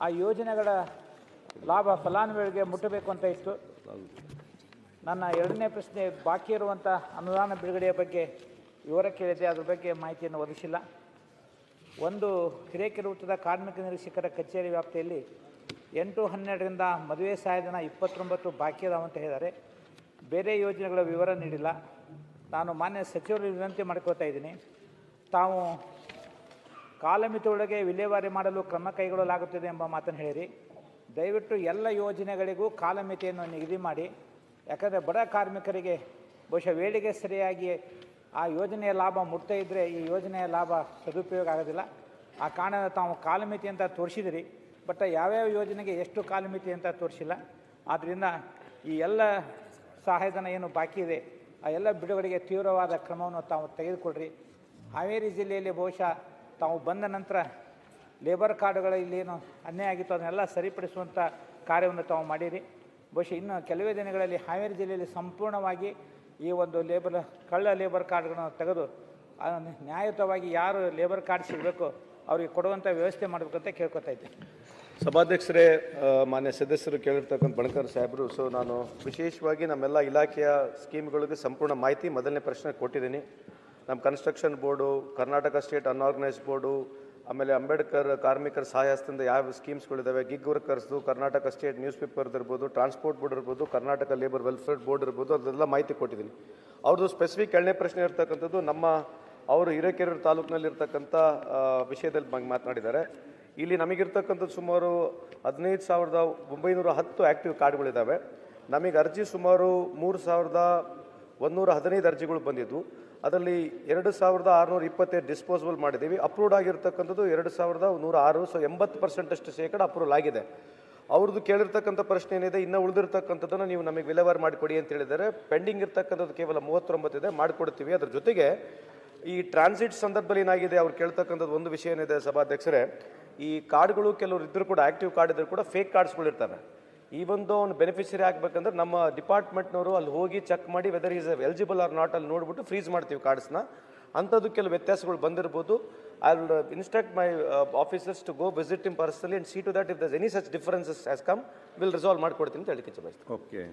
ಆ ಯೋಜನೆಗಳ ಲಾಭ ಫಲಾನುಭವಿಗಳಿಗೆ ಮುಟ್ಟಬೇಕು ಅಂತ ಇತ್ತು. ನನ್ನ ಎರಡನೇ ಪ್ರಶ್ನೆ ಬಾಕಿ ಇರುವಂಥ ಅನುದಾನ ಬಿಡುಗಡೆಯ ಬಗ್ಗೆ ವಿವರ ಕೇಳಿದೆ, ಅದ್ರ ಬಗ್ಗೆ ಮಾಹಿತಿಯನ್ನು ಒದಗಿಸಿಲ್ಲ. ಒಂದು ಹಿರೇಕೆರೆ ವೃತ್ತದ ಕಾರ್ಮಿಕ ನಿರೀಕ್ಷಕರ ಕಚೇರಿ ವ್ಯಾಪ್ತಿಯಲ್ಲಿ 8-12ರಿಂದ ಮದುವೆ ಸಹಾಯಧನ 29 ಬಾಕಿ ಅದಾವ ಅಂತ ಹೇಳಿದ್ದಾರೆ. ಬೇರೆ ಯೋಜನೆಗಳ ವಿವರ ನೀಡಿಲ್ಲ. ನಾನು ಮಾನ್ಯ ಸಚಿವರಿಗೆ ವಿನಂತಿ ಮಾಡ್ಕೋತಾ ಇದ್ದೀನಿ, ತಾವು ಕಾಲಮಿತಿ ಒಳಗೆ ವಿಲೇವಾರಿ ಮಾಡಲು ಕ್ರಮ ಕೈಗೊಳ್ಳಲಾಗುತ್ತದೆ ಎಂಬ ಮಾತನ್ನು ಹೇಳಿರಿ. ದಯವಿಟ್ಟು ಎಲ್ಲ ಯೋಜನೆಗಳಿಗೂ ಕಾಲಮಿತಿಯನ್ನು ನಿಗದಿ ಮಾಡಿ. ಯಾಕಂದರೆ ಬಡ ಕಾರ್ಮಿಕರಿಗೆ ಬಹುಶಃ ವೇಳೆಗೆ ಸರಿಯಾಗಿ ಆ ಯೋಜನೆಯ ಲಾಭ ಮುಟ್ತಾ ಇದ್ದರೆ ಈ ಯೋಜನೆಯ ಲಾಭ ಸದುಪಯೋಗ ಆಗೋದಿಲ್ಲ. ಆ ಕಾರಣ ತಾವು ಕಾಲಮಿತಿ ಅಂತ ತೋರಿಸಿದಿರಿ, ಬಟ್ ಯಾವ್ಯಾವ ಯೋಜನೆಗೆ ಎಷ್ಟು ಕಾಲಮಿತಿ ಅಂತ ತೋರಿಸಿಲ್ಲ. ಆದ್ದರಿಂದ ಈ ಎಲ್ಲ ಸಹಾಯಧನ ಏನು ಬಾಕಿ ಇದೆ ಆ ಎಲ್ಲ ಬಿಡುಗಡೆಗೆ ತೀವ್ರವಾದ ಕ್ರಮವನ್ನು ತಾವು ತೆಗೆದುಕೊಳ್ಳ್ರಿ. ಹಾವೇರಿ ಜಿಲ್ಲೆಯಲ್ಲಿ ಬಹುಶಃ ತಾವು ಬಂದ ನಂತರ ಲೇಬರ್ ಕಾರ್ಡ್ಗಳಲ್ಲೇನು ಅನ್ಯಾಯ ಆಗಿತ್ತು ಅದನ್ನೆಲ್ಲ ಸರಿಪಡಿಸುವಂಥ ಕಾರ್ಯವನ್ನು ತಾವು ಮಾಡಿರಿ. ಬಹುಶಃ ಇನ್ನು ಕೆಲವೇ ದಿನಗಳಲ್ಲಿ ಹಾವೇರಿ ಜಿಲ್ಲೆಯಲ್ಲಿ ಸಂಪೂರ್ಣವಾಗಿ ಈ ಒಂದು ಕಳ್ಳ ಲೇಬರ್ ಕಾರ್ಡ್ಗಳನ್ನು ತೆಗೆದು ನ್ಯಾಯಯುತವಾಗಿ ಯಾರು ಲೇಬರ್ ಕಾರ್ಡ್ ಸಿಗಬೇಕು ಅವರಿಗೆ ಕೊಡುವಂಥ ವ್ಯವಸ್ಥೆ ಮಾಡಬೇಕಂತ ಕೇಳ್ಕೊತಾ ಇದ್ದೆ. ಸಭಾಧ್ಯಕ್ಷರೇ, ಮಾನ್ಯ ಸದಸ್ಯರು ಕೇಳಿರ್ತಕ್ಕಂಥ ಬಣಕರ್ ಸಾಹೇಬರು, ಸೊ ನಾನು ವಿಶೇಷವಾಗಿ ನಮ್ಮೆಲ್ಲ ಇಲಾಖೆಯ ಸ್ಕೀಮ್ಗಳಿಗೆ ಸಂಪೂರ್ಣ ಮಾಹಿತಿ ಮೊದಲನೇ ಪ್ರಶ್ನೆ ಕೊಟ್ಟಿದ್ದೀನಿ. ನಮ್ಮ construction board, Karnataka state unorganised board, ಆಮೇಲೆ ಅಂಬೇಡ್ಕರ್ ಕಾರ್ಮಿಕರ ಸಹಾಯ ಹಸ್ತದಿಂದ ಯಾವ ಸ್ಕೀಮ್ಸ್ಗಳಿದ್ದಾವೆ, ಗಿಗ್ ವರ್ಕರ್ಸ್ದು, ಕರ್ನಾಟಕ ಸ್ಟೇಟ್ ನ್ಯೂಸ್ ಪೇಪರ್ದು ಇರ್ಬೋದು, ಟ್ರಾನ್ಸ್ಪೋರ್ಟ್ ಬೋರ್ಡ್ ಇರ್ಬೋದು, ಕರ್ನಾಟಕ ಲೇಬರ್ ವೆಲ್ಫೇರ್ ಬೋರ್ಡ್ ಇರ್ಬೋದು, ಅದೆಲ್ಲ ಮಾಹಿತಿ ಕೊಟ್ಟಿದ್ದೀನಿ. ಅವ್ರದ್ದು ಸ್ಪೆಸಿಫಿಕ್ ಎರಡನೇ ಪ್ರಶ್ನೆ ಇರ್ತಕ್ಕಂಥದ್ದು ಅವರು ಹಿರೇಕೆರೆ ತಾಲೂಕಿನಲ್ಲಿ ಇರ್ತಕ್ಕಂಥ ವಿಷಯದಲ್ಲಿ ಮಾತನಾಡಿದ್ದಾರೆ. ಇಲ್ಲಿ ನಮಗಿರ್ತಕ್ಕಂಥದ್ದು ಸುಮಾರು 15,910 ಆ್ಯಕ್ಟಿವ್ ಕಾರ್ಡ್ಗಳಿದ್ದಾವೆ. ನಮಗೆ ಅರ್ಜಿ ಸುಮಾರು 3,115 ಅರ್ಜಿಗಳು ಬಂದಿದ್ದು, ಅದರಲ್ಲಿ 2,627 ಡಿಸ್ಪೋಸಬಲ್ ಮಾಡಿದ್ದೀವಿ. ಅಪ್ರೂವ್ಡ್ ಆಗಿರ್ತಕ್ಕಂಥದ್ದು 2,106, ಸೊ 80% ಶೇಕಡ ಅಪ್ರೂವಲ್ ಆಗಿದೆ. ಅವ್ರದ್ದು ಕೇಳಿರ್ತಕ್ಕಂಥ ಪ್ರಶ್ನೆ ಏನಿದೆ, ಇನ್ನೂ ಉಳಿದಿರ್ತಕ್ಕಂಥದ್ದನ್ನು ನೀವು ನಮಗೆ ವಿಲೇವಾರಿ ಮಾಡಿಕೊಡಿ ಅಂತ ಹೇಳಿದ್ದಾರೆ. ಪೆಂಡಿಂಗ್ ಇರ್ತಕ್ಕಂಥದ್ದು ಕೇವಲ 39 ಇದೆ, ಮಾಡಿಕೊಡ್ತೀವಿ. ಅದ್ರ ಜೊತೆಗೆ ಈ ಟ್ರಾನ್ಸಿಟ್ ಸಂದರ್ಭದಲ್ಲಿ ಏನಾಗಿದೆ, ಅವ್ರು ಕೇಳ್ತಕ್ಕಂಥದ್ದು ಒಂದು ವಿಷಯ ಏನಿದೆ ಸಭಾಧ್ಯಕ್ಷರೇ, ಈ ಕಾರ್ಡ್ಗಳು ಕೆಲವರು ಇದ್ದರೂ ಕೂಡ ಆ್ಯಕ್ಟಿವ್ ಕಾರ್ಡ್ ಇದ್ದರೂ ಕೂಡ ಫೇಕ್ ಕಾರ್ಡ್ಸ್ಗಳಿರ್ತವೆ. ಈ ಒಂದು ಅವ್ನು ಬೆನಿಫಿಷರಿ ಆಗಬೇಕಂದ್ರೆ ನಮ್ಮ ಡಿಪಾರ್ಟ್ಮೆಂಟ್ನವರು ಅಲ್ಲಿ ಹೋಗಿ ಚೆಕ್ ಮಾಡಿ whether is eligible or not ಅಲ್ಲಿ ನೋಡಿಬಿಟ್ಟು ಫ್ರೀಸ್ ಮಾಡ್ತೀವಿ ಕಾರ್ಡ್ಸ್ನ. ಅಂಥದ್ದು ಕೆಲವು ವ್ಯತ್ಯಾಸಗಳು ಬಂದಿರ್ಬೋದು. I will instruct my officers to go visit in personally and see to that if there any such differences has come will resolve ಮಾಡ್ಕೊಡ್ತೀನಿ ಅಂತ ಹೇಳಿಕೆ ಬಯಸ್ತೀನಿ. ಓಕೆ.